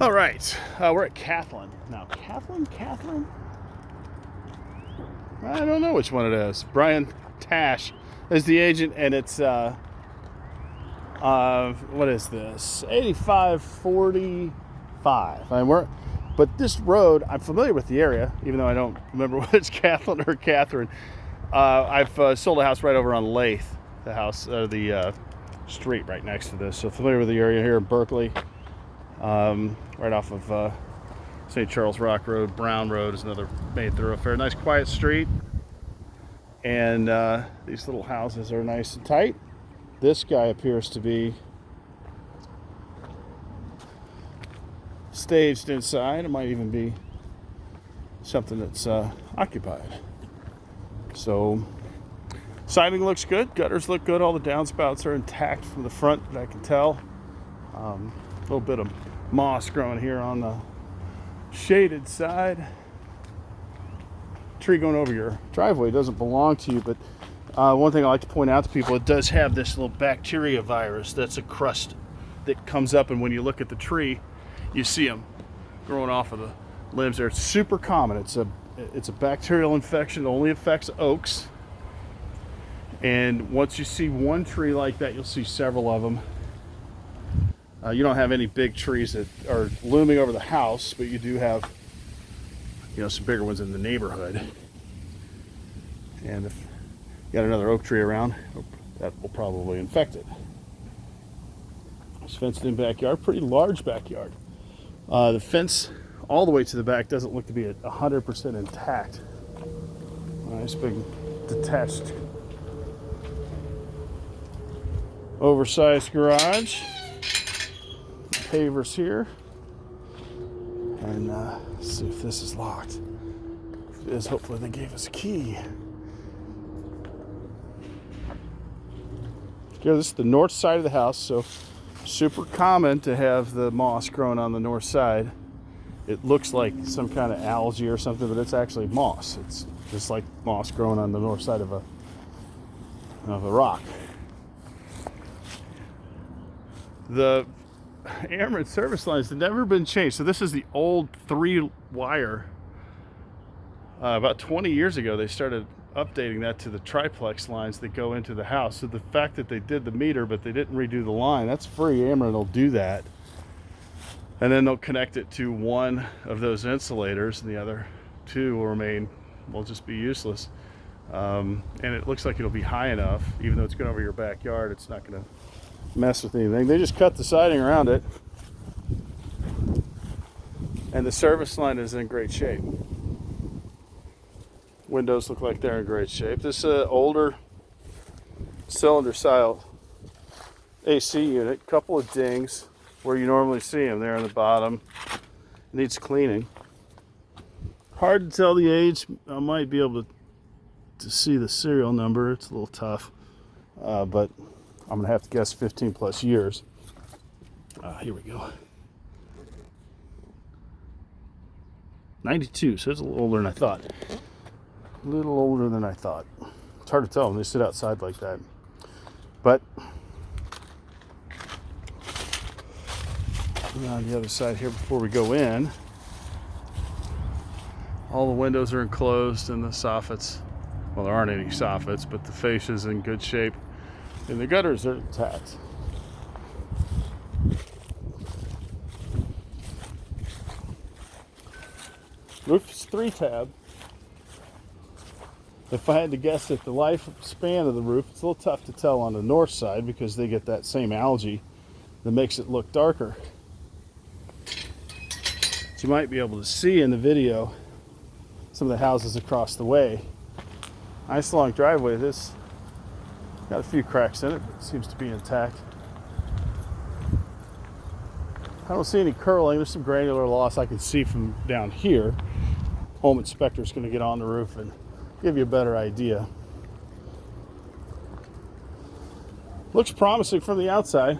All right, we're at Kathlyn. Now, Kathlyn? I don't know which one it is. Brian Tash is the agent, and it's, what is this? 8545. But this road, I'm familiar with the area, even though I don't remember whether it's Kathlyn or Catherine. I've sold a house right over on Lathe, the street right next to this. So familiar with the area here in Berkeley. Right off of St. Charles Rock Road. Brown Road is another main thoroughfare. Nice quiet street. And these little houses are nice and tight. This guy appears to be staged inside. It might even be something that's occupied. So siding looks good. Gutters look good. All the downspouts are intact from the front that I can tell. A little bit of moss growing here on the shaded side. Tree going over your driveway doesn't belong to you, but one thing I like to point out to people, it does have this little bacteria virus that's a crust that comes up, and when you look at the tree, you see them growing off of the limbs there. It's super common. It's a bacterial infection. It only affects oaks, and once you see one tree like that, you'll see several of them. You don't have any big trees that are looming over the house, but you do have, some bigger ones in the neighborhood. And if you got another oak tree around, that will probably infect it. It's fenced in backyard, pretty large backyard. The fence all the way to the back doesn't look to be 100% intact. Nice big detached oversized garage. Pavers here, and let's see if this is locked. If it is, hopefully they gave us a key. Okay, this is the north side of the house, so super common to have the moss growing on the north side. It looks like some kind of algae or something, but it's actually moss. It's just like moss growing on the north side of a rock. The Ameren service lines have never been changed. So this is the old 3-wire. About 20 years ago, they started updating that to the triplex lines that go into the house. So the fact that they did the meter, but they didn't redo the line, that's free. Ameren will do that. And then they'll connect it to one of those insulators, and the other two will just be useless. And it looks like it'll be high enough, even though it's going over your backyard, it's not going to mess with anything. They just cut the siding around it, and the service line is in great shape. Windows look like they're in great shape. This older cylinder style AC unit, couple of dings where you normally see them there on the bottom. Needs cleaning. Hard to tell the age. I might be able to see the serial number. It's a little tough, but I'm going to have to guess 15 plus years. Here we go. 92, so it's a little older than I thought. A little older than I thought. It's hard to tell when they sit outside like that. But on the other side here before we go in, all the windows are enclosed and the soffits, well, there aren't any soffits, but the fascia is in good shape. And the gutters are intact. Roof is 3-tab. If I had to guess at the lifespan of the roof, it's a little tough to tell on the north side because they get that same algae that makes it look darker. But you might be able to see in the video some of the houses across the way. Nice long driveway. This got a few cracks in it, but it seems to be intact. I don't see any curling. There's some granular loss I can see from down here. Home inspector's going to get on the roof and give you a better idea. Looks promising from the outside.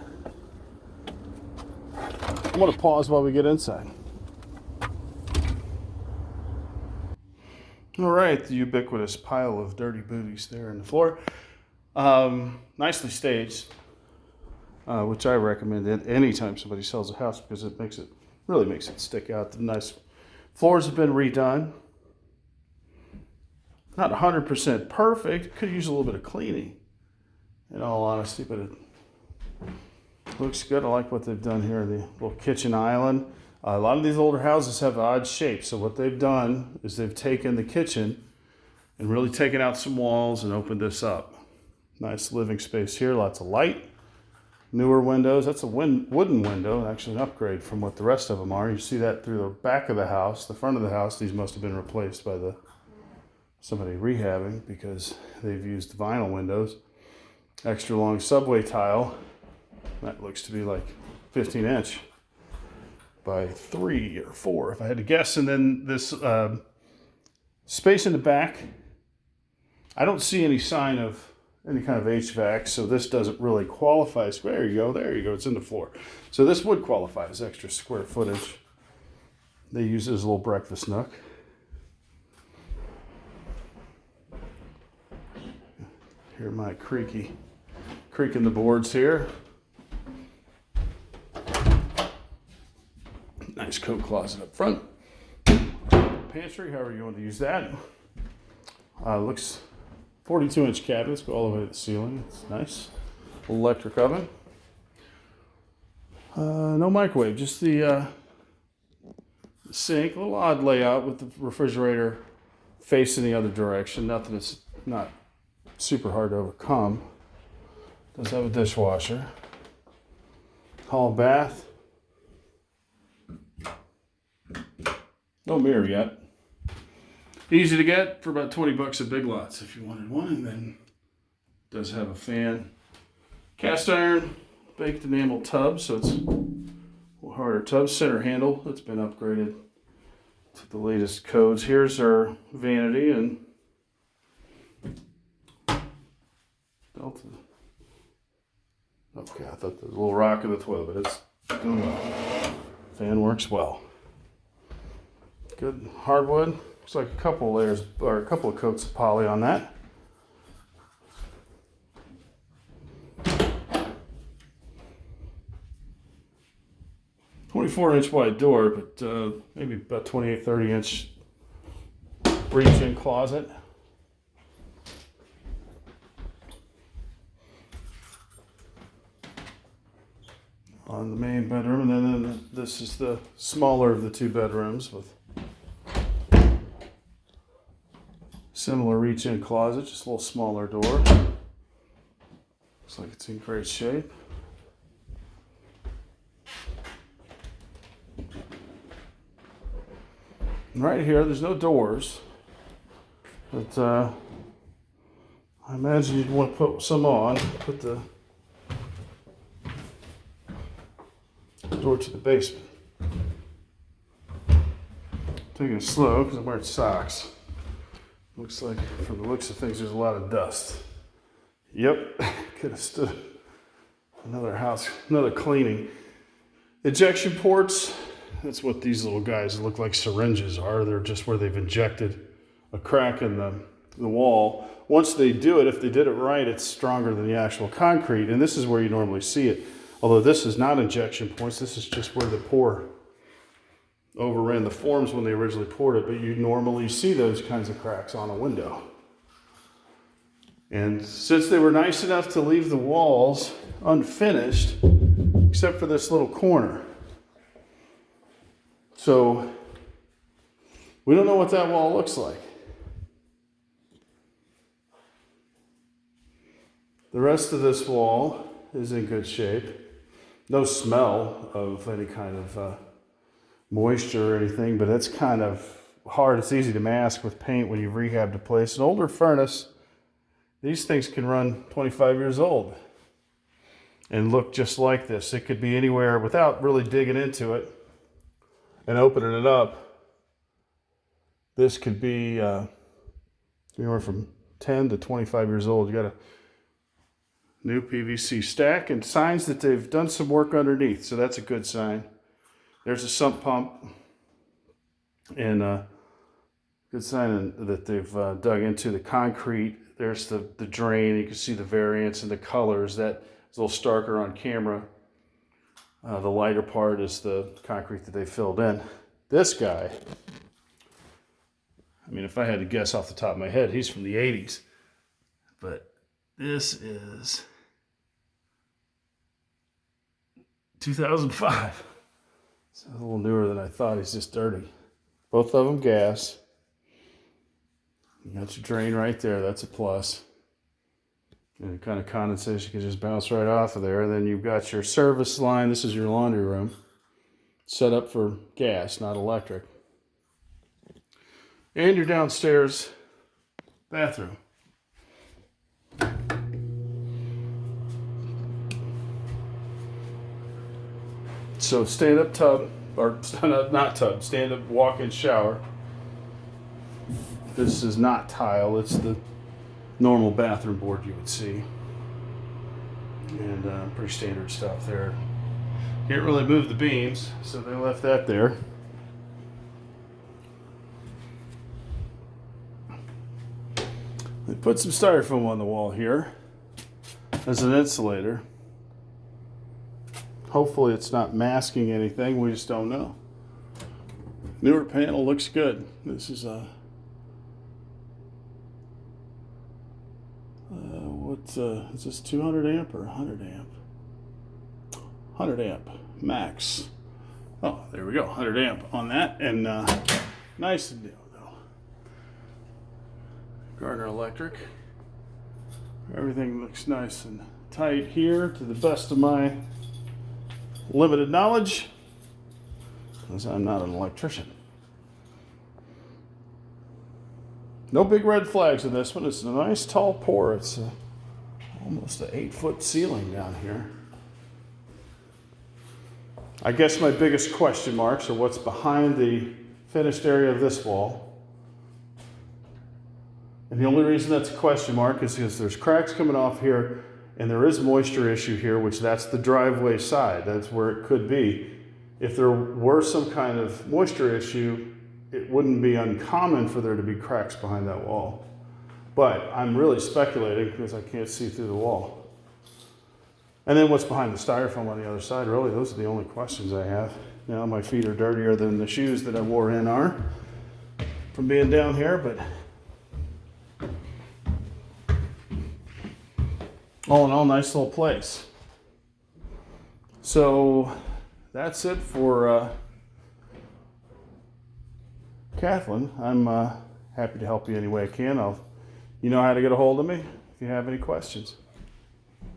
I'm going to pause while we get inside. All right, the ubiquitous pile of dirty booties there on the floor. Nicely staged, which I recommend anytime somebody sells a house because it makes it Really makes it stick out. The nice floors have been redone. Not 100% perfect. Could use a little bit of cleaning, in all honesty, but it looks good. I like what they've done here. The little kitchen island. A lot of these older houses have odd shapes. So what they've done is they've taken the kitchen and really taken out some walls and opened this up. Nice living space here. Lots of light. Newer windows. That's a wooden window. Actually an upgrade from what the rest of them are. You see that through the back of the house. The front of the house, these must have been replaced by somebody rehabbing because they've used vinyl windows. Extra long subway tile. That looks to be like 15-inch by 3 or 4 if I had to guess. And then this space in the back, I don't see any sign of any kind of HVAC, so this doesn't really qualify as, there you go, it's in the floor. So this would qualify as extra square footage. They use it as a little breakfast nook. Hear my creaking the boards here. Nice coat closet up front. Pantry, however you want to use that. Looks 42-inch cabinets go all the way to the ceiling. It's nice. Electric oven. No microwave, just the sink. A little odd layout with the refrigerator facing the other direction. Nothing that's not super hard to overcome. Does have a dishwasher. Hall bath. No mirror yet. Easy to get for about 20 bucks at Big Lots if you wanted one, and then does have a fan. Cast iron baked enamel tub, so it's a little harder tub. Center handle that's been upgraded to the latest codes. Here's our vanity and Delta. Okay, I thought there was a little rock in the toilet, but it's doing well. Fan works well. Good hardwood. Looks like a couple layers or a couple of coats of poly on that. "24-inch wide door, but maybe about 28, 30-inch reach-in closet. On the main bedroom, and then this is the smaller of the two bedrooms with similar reach-in closet, just a little smaller door. Looks like it's in great shape. And right here, there's no doors, but I imagine you'd want to put some on. Put the door to the basement. Taking it slow because I'm wearing socks. Looks like, from the looks of things, there's a lot of dust. Yep, could have stood another cleaning. Ejection ports, that's what these little guys look like syringes are. They're just where they've injected a crack in the wall. Once they do it, if they did it right, it's stronger than the actual concrete, and this is where you normally see it. Although this is not injection points, this is just where the pour overran the forms when they originally poured it, but you normally see those kinds of cracks on a window. And since they were nice enough to leave the walls unfinished, except for this little corner, so we don't know what that wall looks like. The rest of this wall is in good shape. No smell of any kind of moisture or anything, but it's kind of hard. It's easy to mask with paint when you've rehabbed a place. An older furnace, these things can run 25 years old and look just like this. It could be anywhere, without really digging into it and opening it up, this could be anywhere from 10 to 25 years old. You got a new PVC stack and signs that they've done some work underneath, so that's a good sign. There's a sump pump, and good sign that they've dug into the concrete. There's the drain. You can see the variance in the colors. That is a little starker on camera. The lighter part is the concrete that they filled in. This guy, I mean, if I had to guess off the top of my head, he's from the 80s. But this is 2005. It's a little newer than I thought. He's just dirty. Both of them gas. You got your drain right there. That's a plus. And kind of condensation can just bounce right off of there. And then you've got your service line. This is your laundry room. Set up for gas, not electric. And your downstairs bathroom. So stand-up tub, or not tub, stand-up walk-in shower. This is not tile, it's the normal bathroom board you would see. And pretty standard stuff there. Can't really move the beams, so they left that there. They put some styrofoam on the wall here as an insulator. Hopefully it's not masking anything, we just don't know. Newer panel looks good. This is a is this 200 amp or 100 amp? 100 amp max. Oh, there we go, 100 amp on that, and nice and new though. Gardner Electric. Everything looks nice and tight here to the best of my limited knowledge, because I'm not an electrician. No big red flags in this one. It's a nice tall pour. It's almost an 8-foot ceiling down here. I guess my biggest question marks are what's behind the finished area of this wall. And the only reason that's a question mark is because there's cracks coming off here, and there is a moisture issue here, which that's the driveway side. That's where it could be. If there were some kind of moisture issue, it wouldn't be uncommon for there to be cracks behind that wall. But I'm really speculating because I can't see through the wall. And then what's behind the styrofoam on the other side, really, those are the only questions I have. Now my feet are dirtier than the shoes that I wore in are from being down here, but all in all, nice little place. So that's it for Kathlyn. I'm happy to help you any way I can. You know how to get a hold of me if you have any questions.